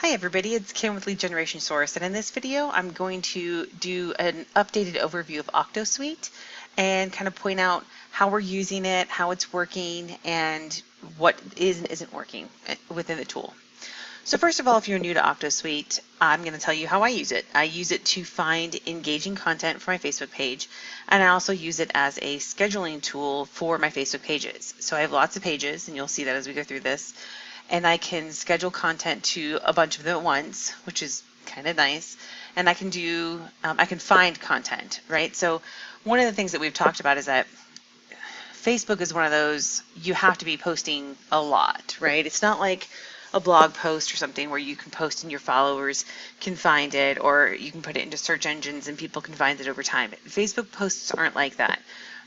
Hi everybody, it's Kim with Lead Generation Source, and in this video I'm going to do an updated overview of Octosuite and kind of point out how we're using it, how it's working, and what is and isn't working within the tool. So first of all, if you're new to Octosuite, I'm going to tell you how I use it. I use it to find engaging content for my Facebook page, and I also use it as a scheduling tool for my Facebook pages. So I have lots of pages, and you'll see that as we go through this, and I can schedule content to a bunch of them at once, which is kind of nice. And I can find content, right? So one of the things that we've talked about is that Facebook is one of those, you have to be posting a lot, right? It's not like a blog post or something where you can post and your followers can find it, or you can put it into search engines and people can find it over time. Facebook posts aren't like that.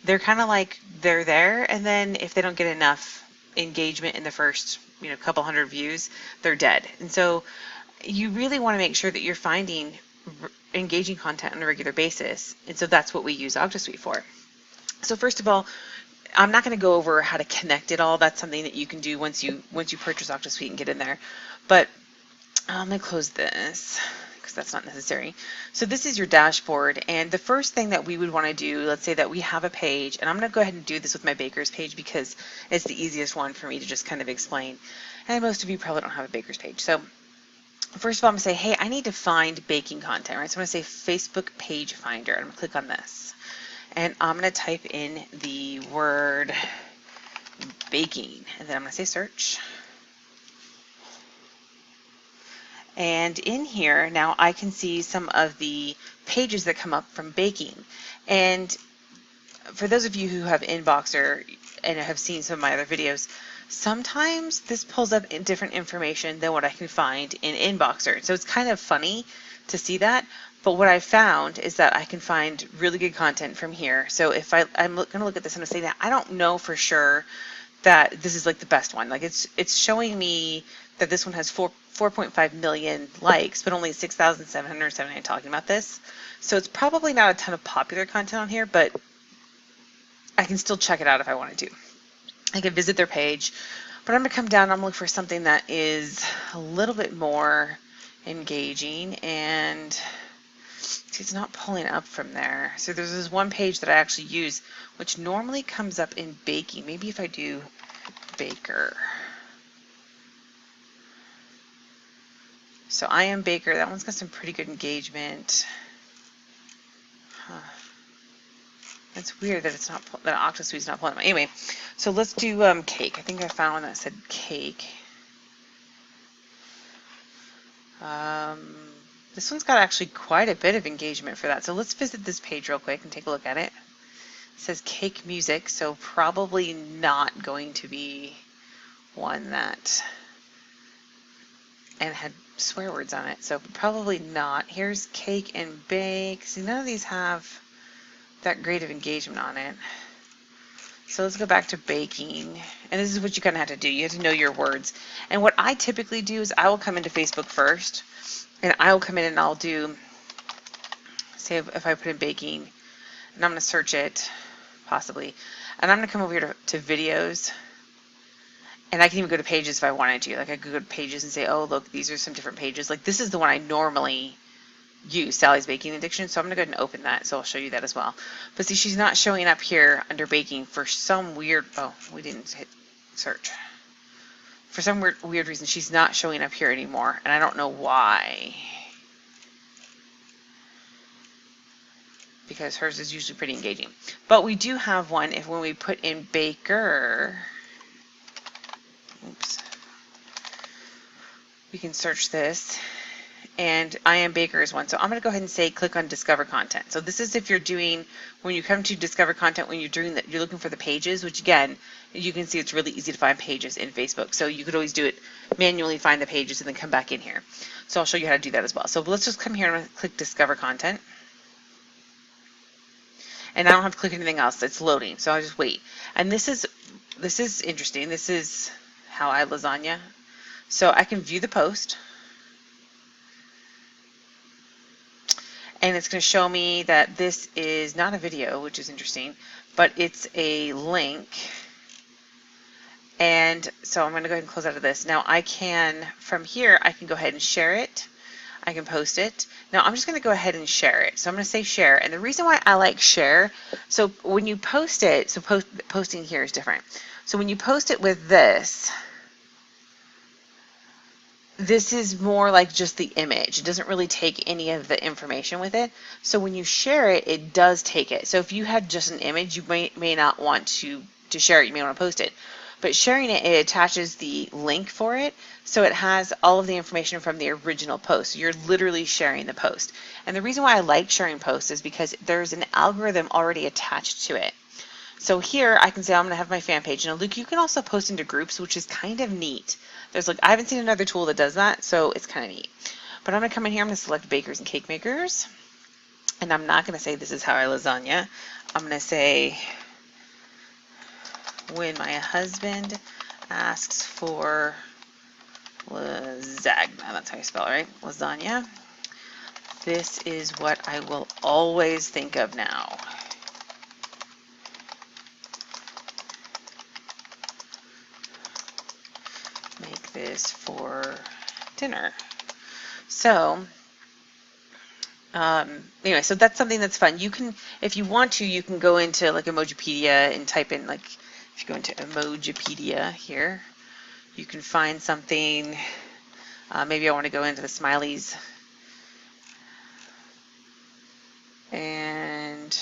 They're kind of like they're there, and then if they don't get enough engagement in the first couple hundred views, they're dead. And so you really want to make sure that you're finding engaging content on a regular basis, and so that's what we use Octosuite for. So first of all, I'm not going to go over how to connect it all. That's something that you can do once you purchase Octosuite and get in there. But I'm going to close this because that's not necessary. So this is your dashboard, and the first thing that we would want to do, let's say that we have a page, and I'm going to go ahead and do this with my baker's page because it's the easiest one for me to just kind of explain. And most of you probably don't have a baker's page. So first of all, I'm going to say, hey, I need to find baking content, right? So I'm going to say Facebook page finder, and I'm going to click on this. And I'm going to type in the word baking, and then I'm going to say search. And in here, now I can see some of the pages that come up from baking. And for those of you who have Inboxer and have seen some of my other videos, sometimes this pulls up different information than what I can find in Inboxer. So it's kind of funny to see that. But what I found is that I can find really good content from here. So if I'm going to look at this and I'm saying that I don't know for sure that this is like the best one. Like it's showing me that this one has 4.5 million likes, but only 6,779 talking about this. So it's probably not a ton of popular content on here, but I can still check it out if I wanted to. I can visit their page, but I'm going to come down and I'm going to look for something that is a little bit more engaging, and see, it's not pulling up from there. So there's this one page that I actually use, which normally comes up in baking. Maybe if I do baker. So I am baker. That one's got some pretty good engagement. Huh. It's weird that it's not that Octosuite's not pulling up. Anyway, so let's do cake. I think I found one that said cake. This one's got actually quite a bit of engagement for that. So let's visit this page real quick and take a look at it. It says cake music, so probably not going to be one that, and had swear words on it, so probably not. Here's cake and bake. See, none of these have that great of engagement on it. So let's go back to baking, and this is what you kind of have to do. You have to know your words. And what I typically do is I will come into Facebook first, and I will come in and I'll do, say if I put in baking, and I'm going to search it, possibly, and I'm going to come over here to videos, and I can even go to pages if I wanted to. Like I could go to pages and say, oh look, these are some different pages. Like this is the one I normally use, Sally's Baking Addiction, so I'm going to go ahead and open that, so I'll show you that as well. But see, she's not showing up here under baking for some weird, oh, we didn't hit search. For some weird reason, she's not showing up here anymore, and I don't know why. Because hers is usually pretty engaging. But we do have one if when we put in baker, oops, we can search this, and I am baker is one. So I'm going to go ahead and say click on discover content. So this is if you're doing, when you come to discover content, when you're doing that, you're looking for the pages, which again, you can see it's really easy to find pages in Facebook. So you could always do it manually, find the pages, and then come back in here. So I'll show you how to do that as well. So let's just come here and click discover content. And I don't have to click anything else. It's loading, so I'll just wait. And this is interesting. This is how I lasagna. So I can view the post, and it's going to show me that this is not a video, which is interesting, but it's a link, And so I'm going to go ahead and close out of this. Now I can, from here, I can go ahead and share it. I can post it. Now I'm just going to go ahead and share it. So I'm going to say share. And the reason why I like share, so when you post it, so posting here is different. So when you post it with this is more like just the image. It doesn't really take any of the information with it. So when you share it, it does take it. So if you had just an image, you may not want to share it. You may want to post it. But sharing it, it attaches the link for it. So it has all of the information from the original post. So you're literally sharing the post. And the reason why I like sharing posts is because there's an algorithm already attached to it. So here I can say I'm going to have my fan page. Now, Luke, you can also post into groups, which is kind of neat. There's I haven't seen another tool that does that, so it's kind of neat. But I'm going to come in here, I'm going to select bakers and cake makers. And I'm not going to say this is how I lasagna. I'm going to say when my husband asks for lasagna, that's how you spell it, right? Lasagna. This is what I will always think of now. Make this for dinner. So anyway, so that's something that's fun. You can, if you want to, you can go into like Emojipedia and type in, like, if you go into Emojipedia here, you can find something. Maybe I want to go into the smileys. And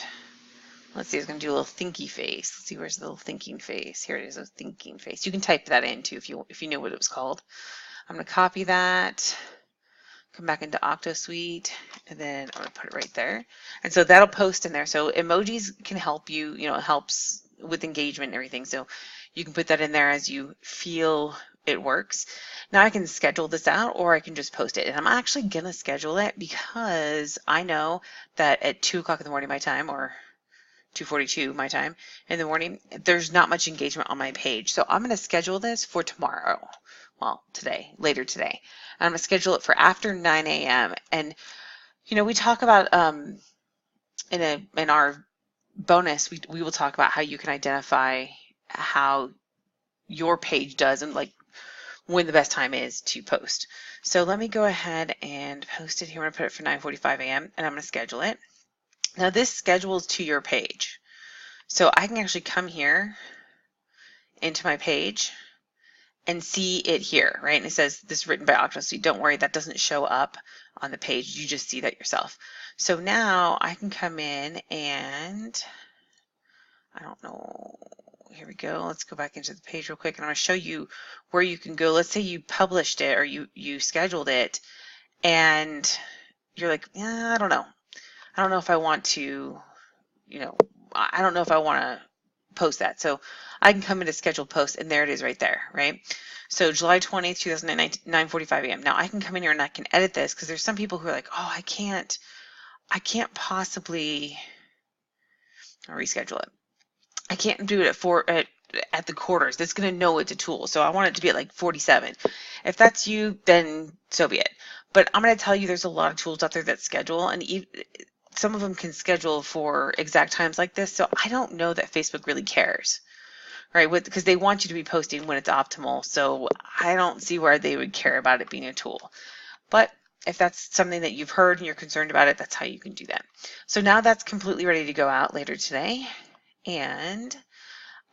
let's see, I was going to do a little thinky face. Let's see, where's the little thinking face? Here it is, a thinking face. You can type that in too if you know what it was called. I'm going to copy that, come back into Octosuite, and then I'm going to put it right there. And so that'll post in there. So emojis can help you, it helps with engagement and everything. So you can put that in there as you feel it works. Now I can schedule this out, or I can just post it. And I'm actually going to schedule it because I know that at 2 o'clock in the morning my time, or 2:42 my time in the morning, there's not much engagement on my page. So I'm going to schedule this for tomorrow. Well, today, later today. And I'm going to schedule it for after 9 a.m. And, we talk about in our bonus, we will talk about how you can identify how your page does and like when the best time is to post. So let me go ahead and post it here. I'm going to put it for 9:45 a.m. and I'm going to schedule it. Now this schedules to your page. So I can actually come here into my page and see it here, right? And it says this is written by Octosuite. Don't worry, that doesn't show up on the page. You just see that yourself. So now I can come in and I don't know. Here we go. Let's go back into the page real quick and I'm going to show you where you can go. Let's say you published it or you scheduled it and you're like, yeah, I don't know. I don't know if I want to, I don't know if I want to post that. So I can come into scheduled post and there it is right there, right? So July 20th, 2019, 9:45 a.m. Now I can come in here and I can edit this because there's some people who are like, oh, I can't possibly, I'll reschedule it. I can't do it at the quarters. That's going to know it's a tool. So I want it to be at like 47. If that's you, then so be it. But I'm going to tell you there's a lot of tools out there that schedule, and some of them can schedule for exact times like this. So I don't know that Facebook really cares, right? Because they want you to be posting when it's optimal. So I don't see where they would care about it being a tool. But if that's something that you've heard and you're concerned about it, that's how you can do that. So now that's completely ready to go out later today. And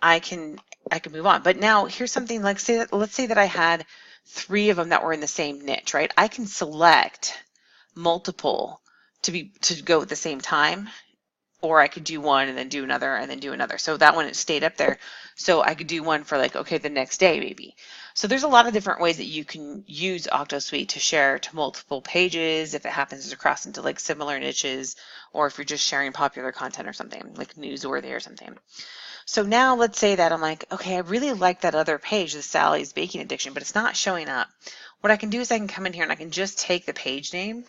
I can move on. But now here's something like let's say that I had 3 of them that were in the same niche, right? I can select multiple to go at the same time, or I could do one and then do another and then do another. So that one, it stayed up there. So I could do one for like, okay, the next day maybe. So there's a lot of different ways that you can use Octosuite to share to multiple pages if it happens to cross into like similar niches, or if you're just sharing popular content or something like newsworthy or something. So now let's say that I'm like, okay, I really like that other page, the Sally's Baking Addiction, but it's not showing up. What I can do is I can come in here and I can just take the page name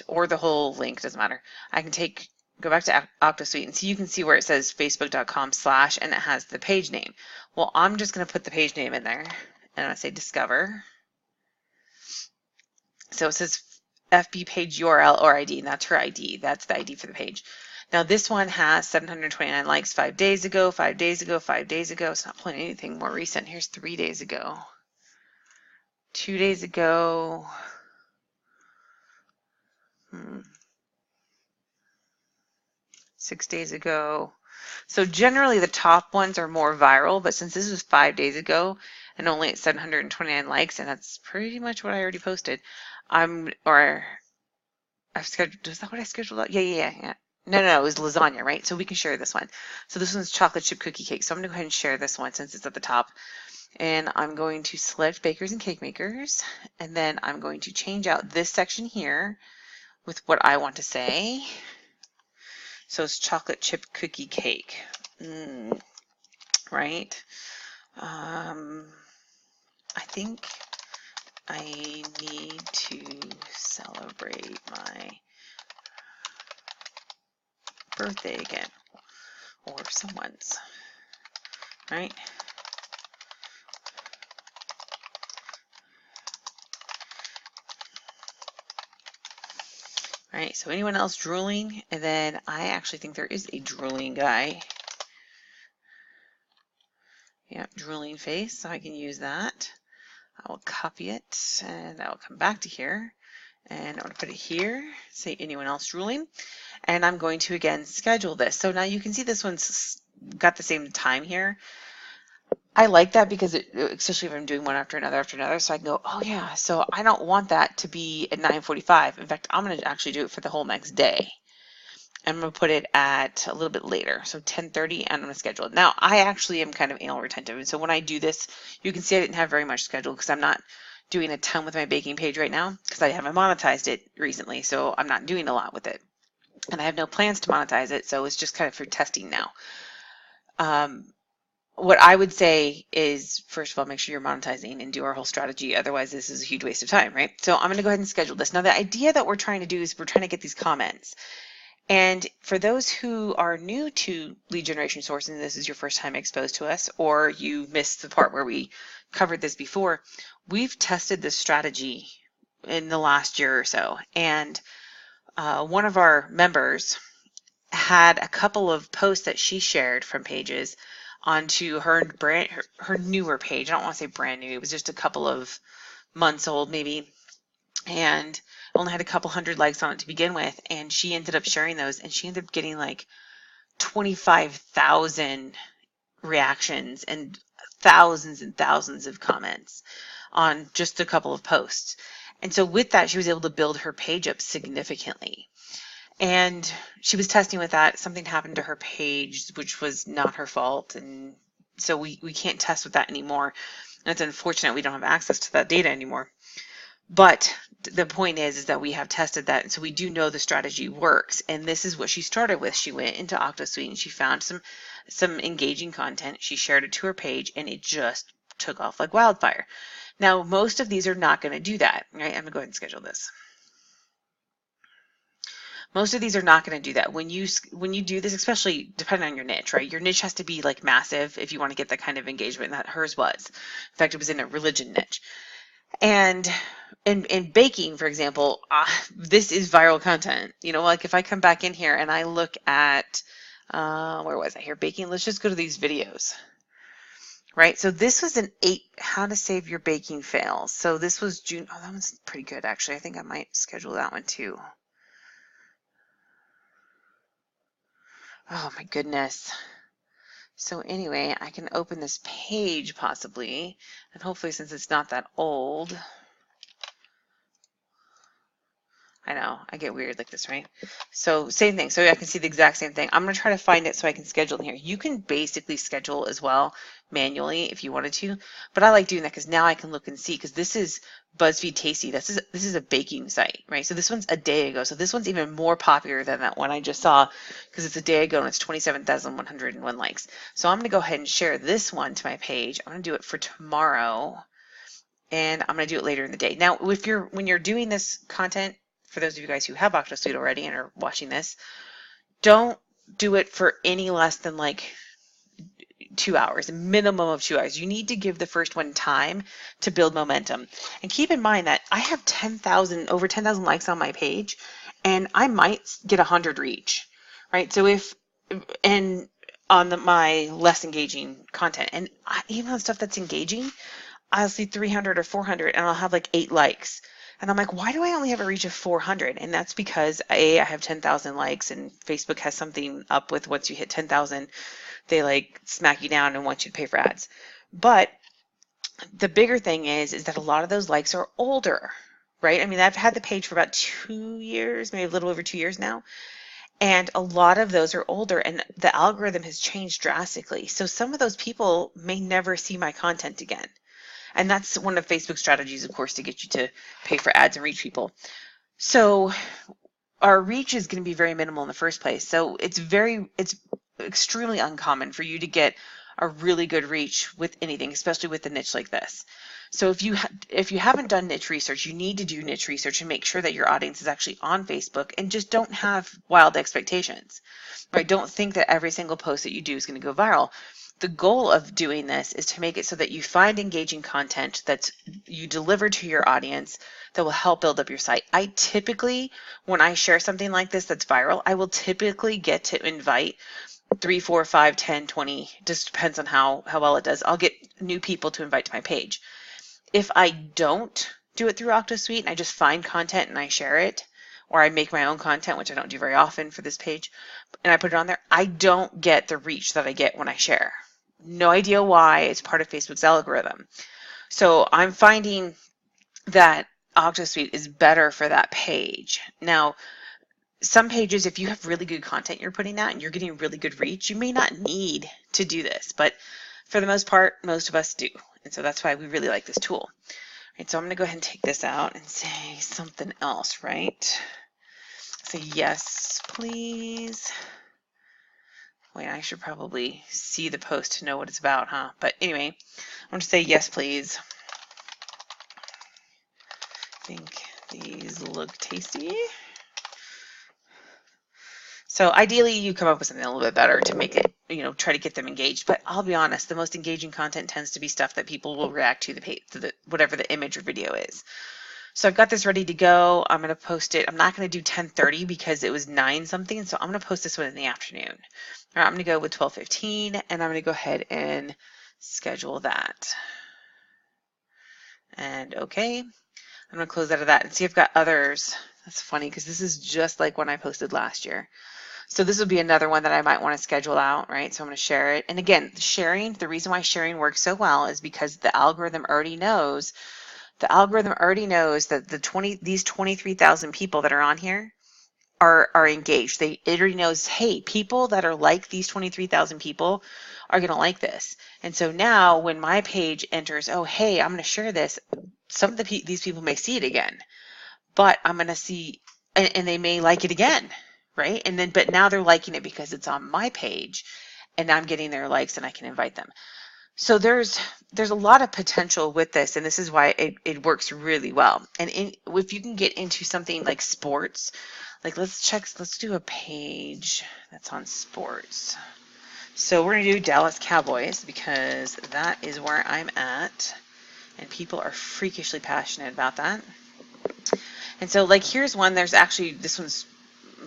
or the whole link, doesn't matter. I can go back to Octosuite and you can see where it says facebook.com/ and it has the page name. Well, I'm just going to put the page name in there and I'm going to say discover. So it says FB page URL or ID, and that's her ID. That's the ID for the page. Now this one has 729 likes 5 days ago, 5 days ago, 5 days ago. It's not pulling anything more recent. Here's 3 days ago, 2 days ago, 6 days ago. So generally the top ones are more viral, but since this was 5 days ago and only at 729 likes, and that's pretty much what I already posted, I've scheduled, is that what I scheduled? Yeah. No, it was lasagna, right? So we can share this one. So this one's chocolate chip cookie cake. So I'm gonna go ahead and share this one since it's at the top. And I'm going to select bakers and cake makers. And then I'm going to change out this section here with what I want to say. So it's chocolate chip cookie cake, right? I think I need to celebrate my birthday again, or someone's, right? All right, so anyone else drooling? And then I actually think there is a drooling guy. Yeah, drooling face, so I can use that. I will copy it and I will come back to here and I'm going to put it here, say anyone else drooling, and I'm going to again schedule this. So now you can see this one's got the same time here. I like that because especially if I'm doing one after another, so I can go, oh yeah, so I don't want that to be at 9:45. In fact, I'm going to actually do it for the whole next day. I'm going to put it at a little bit later, so 10:30, and I'm going to schedule it. Now, I actually am kind of anal retentive, and so when I do this, you can see I didn't have very much scheduled because I'm not doing a ton with my baking page right now because I haven't monetized it recently, so I'm not doing a lot with it. And I have no plans to monetize it, so it's just kind of for testing now. What I would say is, first of all, make sure you're monetizing and do our whole strategy. Otherwise, this is a huge waste of time, right? So I'm going to go ahead and schedule this. Now, the idea that we're trying to do is we're trying to get these comments. And for those who are new to lead generation sourcing, and this is your first time exposed to us, or you missed the part where we covered this before, we've tested this strategy in the last year or so. And one of our members had a couple of posts that she shared from pages onto her newer page. I don't want to say brand new. It was just a couple of months old maybe, and only had a couple hundred likes on it to begin with, and she ended up sharing those, and she ended up getting like 25,000 reactions and thousands of comments on just a couple of posts. And so with that, she was able to build her page up significantly. And she was testing with that. Something happened to her page, which was not her fault. And so we can't test with that anymore. And it's unfortunate we don't have access to that data anymore. But the point is that we have tested that. And so we do know the strategy works. And this is what she started with. She went into Octosuite and she found some engaging content. She shared it to her page and it just took off like wildfire. Now, most of these are not going to do that, right? I'm going to go ahead and schedule this. Most of these are not going to do that. When you do this, especially depending on your niche, right? Your niche has to be like massive if you want to get the kind of engagement that hers was. In fact, it was in a religion niche. And in baking, for example, this is viral content. You know, like if I come back in here and I look at, where was I here? Baking. Let's just go to these videos. Right, so this was an 8 how to save your baking fails. So this was June. Oh, that one's pretty good actually. I think I might schedule that one too. Oh my goodness. So anyway, I can open this page possibly, and hopefully since it's not that old, I know, I get weird like this, right? So same thing, so I can see the exact same thing. I'm going to try to find it so I can schedule in here. You can basically schedule as well manually if you wanted to, but I like doing that because now I can look and see, because this is BuzzFeed Tasty. This is a baking site, right? So this one's a day ago. So this one's even more popular than that one I just saw because it's a day ago and it's 27,101 likes. So I'm going to go ahead and share this one to my page. I'm going to do it for tomorrow, and I'm going to do it later in the day. Now, when you're doing this content, for those of you guys who have Octosuite already and are watching this, don't do it for any less than like 2 hours, a minimum of 2 hours. You need to give the first one time to build momentum. And keep in mind that I have over 10,000 likes on my page, and I might get 100 reach, right? So and on my less engaging content, and even on stuff that's engaging, I'll see 300 or 400 and I'll have like 8 likes. And I'm like, why do I only have a reach of 400? And that's because I have 10,000 likes, and Facebook has something up with once you hit 10,000, they like smack you down and want you to pay for ads. But the bigger thing is that a lot of those likes are older, right? I mean, I've had the page for about 2 years, maybe a little over 2 years now. And a lot of those are older, and the algorithm has changed drastically. So some of those people may never see my content again. And that's one of Facebook's strategies, of course, to get you to pay for ads and reach people. So our reach is going to be very minimal in the first place. So it's extremely uncommon for you to get a really good reach with anything, especially with a niche like this. So if you haven't done niche research, you need to do niche research and make sure that your audience is actually on Facebook, and just don't have wild expectations, right? Don't think that every single post that you do is going to go viral. The goal of doing this is to make it so that you find engaging content that you deliver to your audience that will help build up your site. I typically, when I share something like this that's viral, I will typically get to invite 3, 4, 5, 10, 20, just depends on how well it does. I'll get new people to invite to my page. If I don't do it through Octosuite and I just find content and I share it, or I make my own content, which I don't do very often for this page, and I put it on there, I don't get the reach that I get when I share. No idea why. It's part of Facebook's algorithm. So I'm finding that Octosuite is better for that page. Now, some pages, if you have really good content you're putting out and you're getting really good reach, you may not need to do this, but for the most part, most of us do. And so that's why we really like this tool. Right, so I'm going to go ahead and take this out and say something else, right? Say yes, please. Wait, I should probably see the post to know what it's about, huh? But anyway, I'm going to say yes, please. I think these look tasty. So ideally, you come up with something a little bit better to make it, try to get them engaged. But I'll be honest, the most engaging content tends to be stuff that people will react to whatever the image or video is. So I've got this ready to go. I'm going to post it. I'm not going to do 10:30 because it was 9 something. So I'm going to post this one in the afternoon. All right, I'm going to go with 12:15, and I'm going to go ahead and schedule that. And okay, I'm going to close out of that and see if I've got others. That's funny because this is just like one I posted last year. So this will be another one that I might want to schedule out, right? So I'm going to share it. And again, the reason why sharing works so well is because the algorithm already knows that these 23,000 people that are on here are engaged. It already knows, hey, people that are like these 23,000 people are going to like this. And so now when my page enters, oh, hey, I'm going to share this, some of these people may see it again, but I'm going to see, and they may like it again, right? But now they're liking it because it's on my page, and I'm getting their likes and I can invite them. So there's a lot of potential with this, and this is why it works really well. And if you can get into something like sports, like let's do a page that's on sports. So we're going to do Dallas Cowboys because that is where I'm at, and people are freakishly passionate about that. And so like here's one, this one's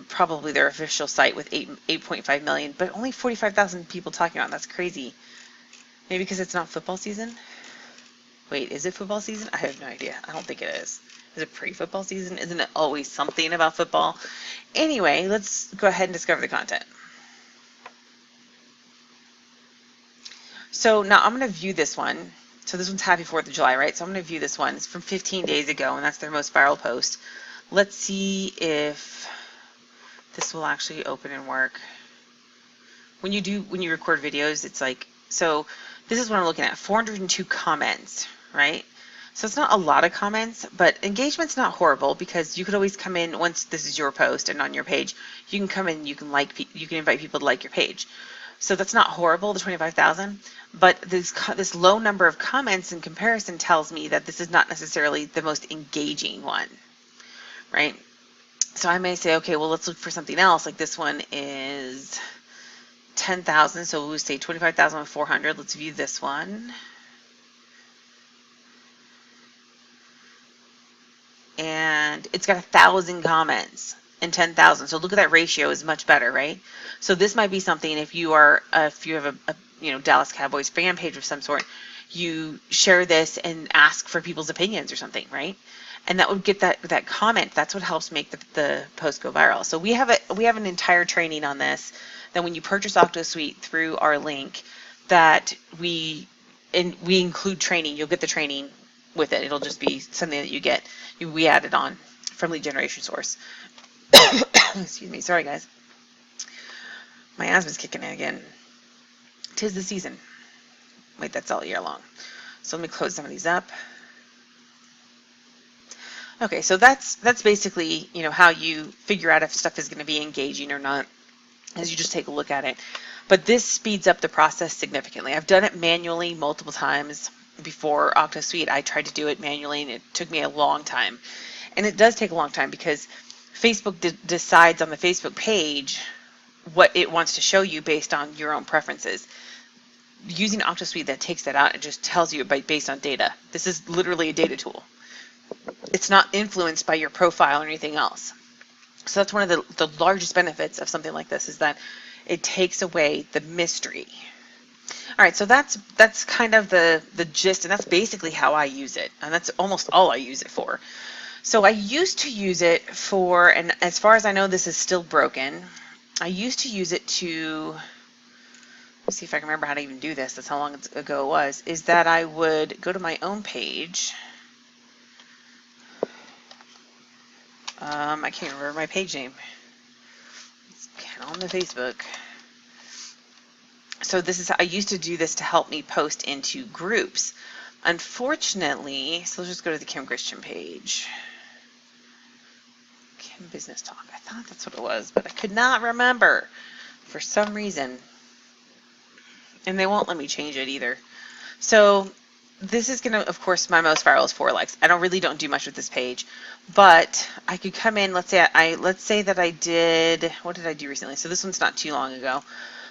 probably their official site with 8.5 million, but only 45,000 people talking about it. That's crazy. Maybe because it's not football season? Wait, is it football season? I have no idea. I don't think it is. Is it pre-football season? Isn't it always something about football? Anyway, let's go ahead and discover the content. So now I'm going to view this one. So this one's Happy 4th of July, right? So I'm going to view this one. It's from 15 days ago, and that's their most viral post. Let's see if this will actually open and work. When you record videos, it's like, so this is what I'm looking at, 402 comments, right? So it's not a lot of comments, but engagement's not horrible because you could always come in once this is your post and on your page, you can come in, you can invite people to like your page. So that's not horrible, the 25,000, but this low number of comments in comparison tells me that this is not necessarily the most engaging one, right? So I may say, okay, well, let's look for something else. Like this one is 10,000, so we'll say 25,400. Let's view this one. And it's got 1,000 comments. and 10,000. So look at that ratio is much better, right? So this might be something if you are if you have a Dallas Cowboys fan page of some sort, you share this and ask for people's opinions or something, right? And that would get that comment. That's what helps make the post go viral. So we have an entire training on this. That when you purchase Octosuite through our link, that we include training. You'll get the training with it. It'll just be something that you get. We added on from Lead Generation Source. Excuse me. Sorry, guys. My asthma's kicking in again. 'Tis the season. Wait, that's all year long. So let me close some of these up. Okay, so that's basically, how you figure out if stuff is going to be engaging or not, as you just take a look at it. But this speeds up the process significantly. I've done it manually multiple times before Octosuite. I tried to do it manually, and it took me a long time. And it does take a long time because Facebook decides on the Facebook page what it wants to show you based on your own preferences. Using Octosuite, that takes that out and just tells you based on data. This is literally a data tool. It's not influenced by your profile or anything else. So that's one of the largest benefits of something like this, is that it takes away the mystery. All right, so that's kind of the gist, and that's basically how I use it, and that's almost all I use it for. So I used to use it for, and as far as I know, this is still broken. I used to use it to, let's see if I can remember how to even do this. That's how long ago it was. Is that I would go to my own page. I can't remember my page name. It's on the Facebook. So I used to do this to help me post into groups. Unfortunately, so let's just go to the Kim Christian page. Kim Business Talk. I thought that's what it was, but I could not remember for some reason. And they won't let me change it either. So this is going to, of course, my most viral is 4 likes. I really don't do much with this page, but I could come in. Let's say that I did. What did I do recently? So this one's not too long ago,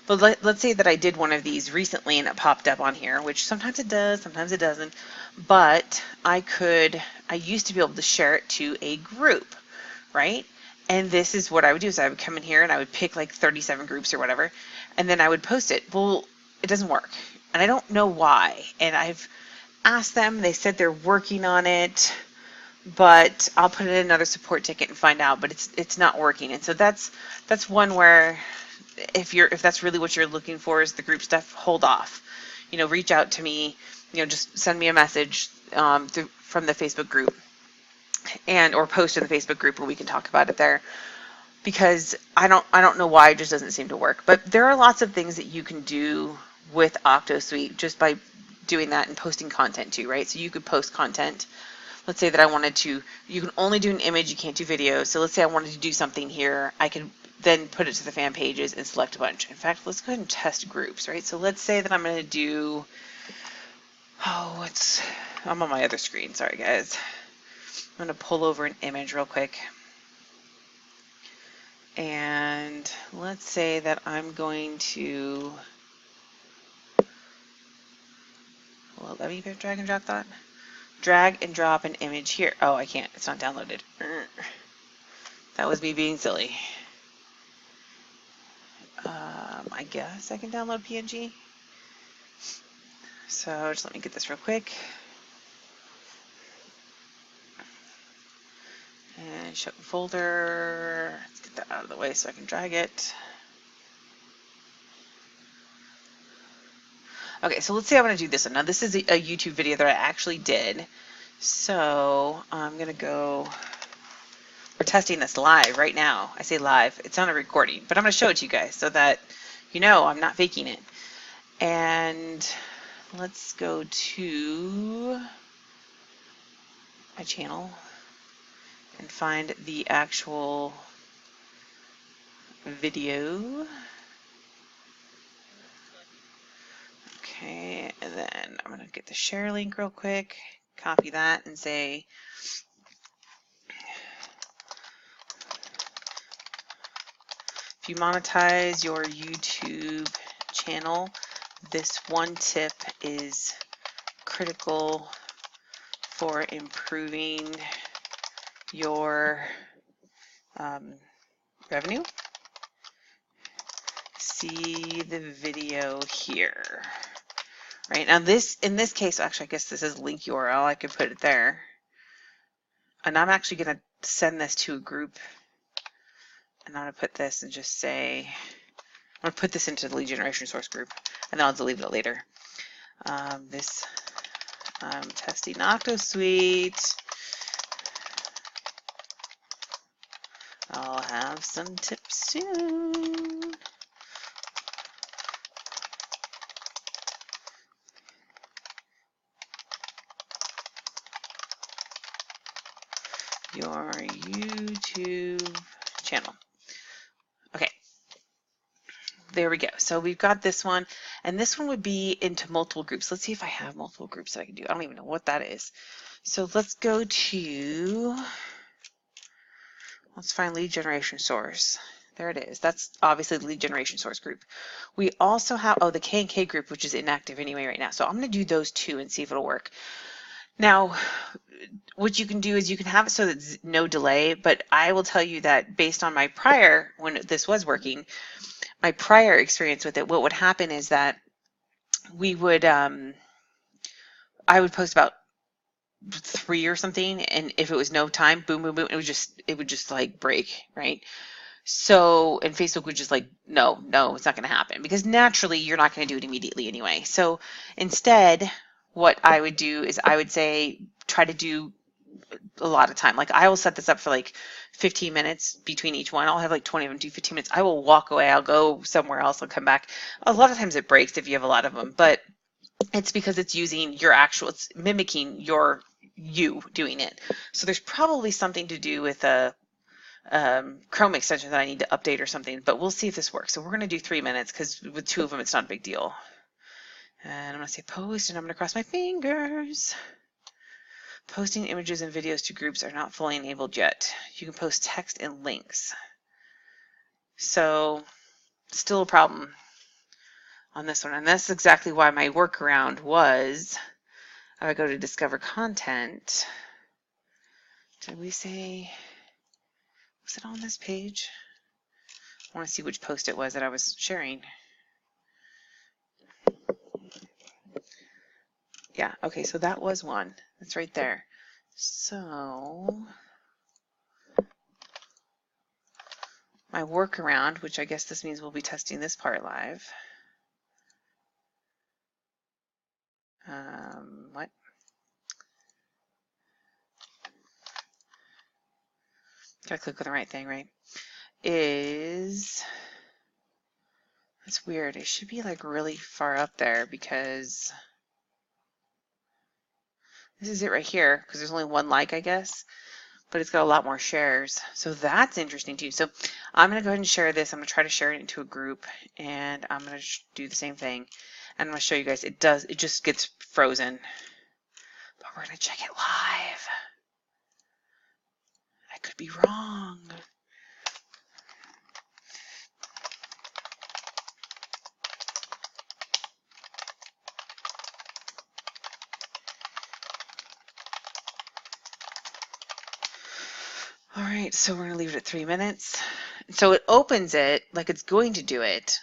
but let's say that I did one of these recently and it popped up on here, which sometimes it does, sometimes it doesn't. But I used to be able to share it to a group, right? And this is what I would do: is I would come in here and I would pick like 37 groups or whatever, and then I would post it. Well, it doesn't work, and I don't know why. And I've asked them. They said they're working on it, but I'll put in another support ticket and find out. But it's not working, and so that's one where if that's really what you're looking for is the group stuff, hold off. Reach out to me. Just send me a message from the Facebook group, or post in the Facebook group, and we can talk about it there. Because I don't know why it just doesn't seem to work. But there are lots of things that you can do with Octosuite just by doing that and posting content too, right? So you could post content. Let's say that I wanted to, you can only do an image, you can't do video. So let's say I wanted to do something here. I could then put it to the fan pages and select a bunch. In fact, let's go ahead and test groups, right? So let's say that I'm going to do, I'm on my other screen. Sorry, guys. I'm going to pull over an image real quick. And let's say that I'm going to, well, let me drag and drop that. Drag and drop an image here. Oh, I can't. It's not downloaded. That was me being silly. I guess I can download PNG. So just let me get this real quick. And show folder. Let's get that out of the way so I can drag it. Okay, so let's say I want to do this one. Now this is a YouTube video that I actually did. So I'm going to go, we're testing this live right now. I say live, it's not a recording, but I'm going to show it to you guys so that I'm not faking it. And let's go to my channel and find the actual video. Okay, and then I'm going to get the share link real quick, copy that and say, if you monetize your YouTube channel, this one tip is critical for improving your revenue. See the video here. Right, now this, in this case, actually I guess this is link URL, I could put it there. And I'm actually going to send this to a group, and I'm going to put this and just say, I'm going to put this into the lead generation source group, and then I'll delete it later. This, I'm testing Octosuite. I'll have some tips soon. Your YouTube channel. Okay, there we go. So we've got this one, and this one would be into multiple groups. Let's see if I have multiple groups that I can do. I don't even know what that is. So let's go to, let's find lead generation source. There it is. That's obviously the lead generation source group. We also have, oh, the K&K group, which is inactive anyway right now. So I'm going to do those two and see if it'll work. Now, what you can do is you can have it so that there's no delay, but I will tell you that based on my prior, when this was working, my prior experience with it, what would happen is that we would, I would post about 3 or something, and if it was no time, boom, boom, boom, it would just like break, right? So, and Facebook would just like, no, it's not going to happen, because naturally you're not going to do it immediately anyway. So instead, what I would do is I would say, try to do a lot of time. Like I will set this up for like 15 minutes between each one. I'll have like 20 of them do 15 minutes. I will walk away. I'll go somewhere else. I'll come back. A lot of times it breaks if you have a lot of them, but it's because it's using your actual, it's mimicking you doing it. So there's probably something to do with a Chrome extension that I need to update or something, but we'll see if this works. So we're going to do 3 minutes because with 2 of them, it's not a big deal. And I'm going to say post, and I'm going to cross my fingers. Posting images and videos to groups are not fully enabled yet. You can post text and links. So still a problem on this one. And that's exactly why my workaround was, I would go to discover content. Did we say, was it on this page? I want to see which post it was that I was sharing. Yeah, okay, so that was one. That's right there. So my workaround, which I guess this means we'll be testing this part live. What? Gotta click on the right thing, right? Is, that's weird. It should be like really far up there because this is it right here, because there's only one like, I guess, but it's got a lot more shares. So that's interesting too. So I'm going to go ahead and share this. I'm going to try to share it into a group, and I'm going to do the same thing. And I'm going to show you guys, it just gets frozen. But we're going to check it live. I could be wrong. All right, so we're going to leave it at 3 minutes. So it opens it like it's going to do it,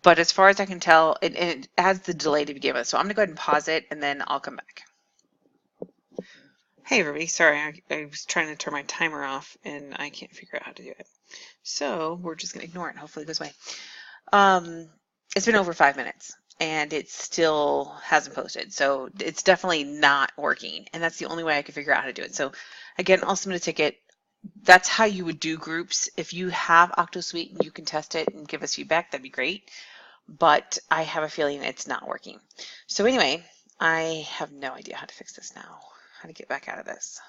but as far as I can tell, it adds the delay to begin with. So I'm going to go ahead and pause it, and then I'll come back. Hey everybody, sorry, I was trying to turn my timer off, and I can't figure out how to do it. So we're just going to ignore it, and hopefully it goes away. It's been over 5 minutes, and it still hasn't posted. So it's definitely not working, and that's the only way I can figure out how to do it. So again, I'll submit a ticket. That's how you would do groups. If you have Octosuite and you can test it and give us feedback, that'd be great. But I have a feeling it's not working. So anyway, I have no idea how to fix this now. How to get back out of this.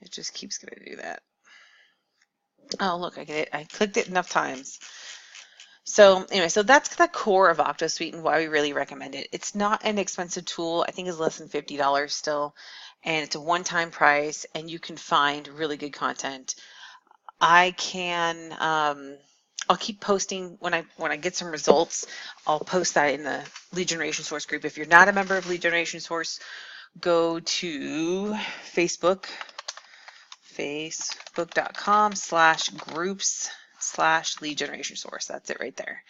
It just keeps going to do that. Oh, look, I get it. I clicked it enough times. So anyway, so that's the core of Octosuite and why we really recommend it. It's not an expensive tool. I think it's less than $50 still, and it's a one-time price, and you can find really good content. I can, I'll keep posting when I get some results. I'll post that in the lead generation source group. If you're not a member of lead generation source, go to Facebook facebook.com/groups/lead generation source. That's it right there.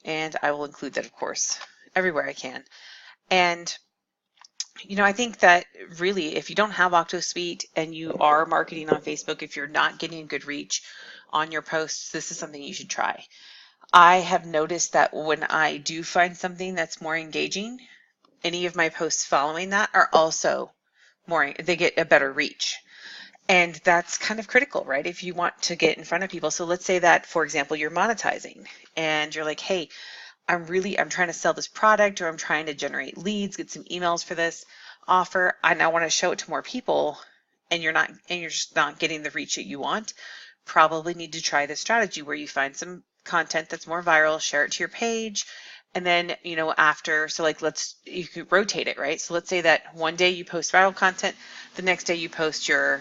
And I will include that, of course, everywhere I can. And I think that really, if you don't have Octosuite and you are marketing on Facebook, if you're not getting good reach on your posts, this is something you should try. I have noticed that when I do find something that's more engaging, any of my posts following that are also they get a better reach. And that's kind of critical, right? If you want to get in front of people. So let's say that, for example, you're monetizing and you're like, hey, I'm trying to sell this product, or I'm trying to generate leads, get some emails for this offer. I now want to show it to more people, and you're just not getting the reach that you want. Probably need to try this strategy where you find some content that's more viral, share it to your page, and then, you could rotate it, right? So let's say that one day you post viral content, the next day you post your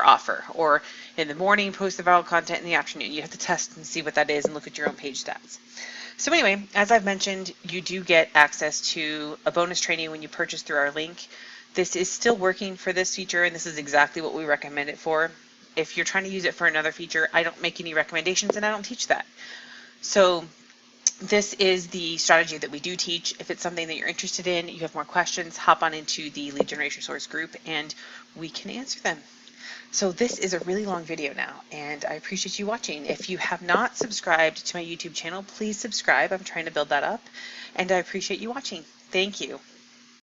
offer, or in the morning post the viral content, in the afternoon. You have to test and see what that is and look at your own page stats. So anyway, as I've mentioned, you do get access to a bonus training when you purchase through our link. This is still working for this feature, and this is exactly what we recommend it for. If you're trying to use it for another feature, I don't make any recommendations and I don't teach that. So this is the strategy that we do teach. If it's something that you're interested in, you have more questions, hop on into the lead generation source group and we can answer them. So this is a really long video now, and I appreciate you watching. If you have not subscribed to my YouTube channel, please subscribe. I'm trying to build that up, and I appreciate you watching. Thank you.